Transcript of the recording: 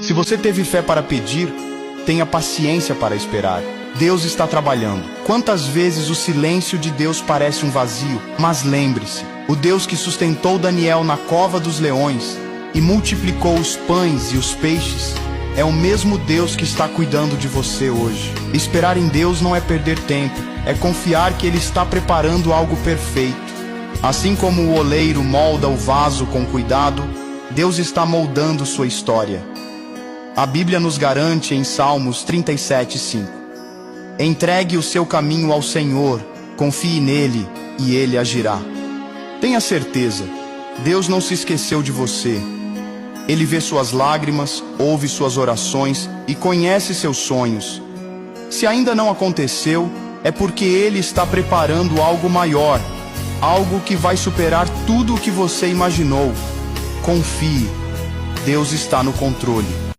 Se você teve fé para pedir, tenha paciência para esperar. Deus está trabalhando. Quantas vezes o silêncio de Deus parece um vazio, mas lembre-se, o Deus que sustentou Daniel na cova dos leões e multiplicou os pães e os peixes, é o mesmo Deus que está cuidando de você hoje. Esperar em Deus não é perder tempo, é confiar que Ele está preparando algo perfeito. Assim como o oleiro molda o vaso com cuidado, Deus está moldando sua história. A Bíblia nos garante em Salmos 37:5. Entregue o seu caminho ao Senhor, confie nele e Ele agirá. Tenha certeza, Deus não se esqueceu de você. Ele vê suas lágrimas, ouve suas orações e conhece seus sonhos. Se ainda não aconteceu, é porque Ele está preparando algo maior, algo que vai superar tudo o que você imaginou. Confie, Deus está no controle.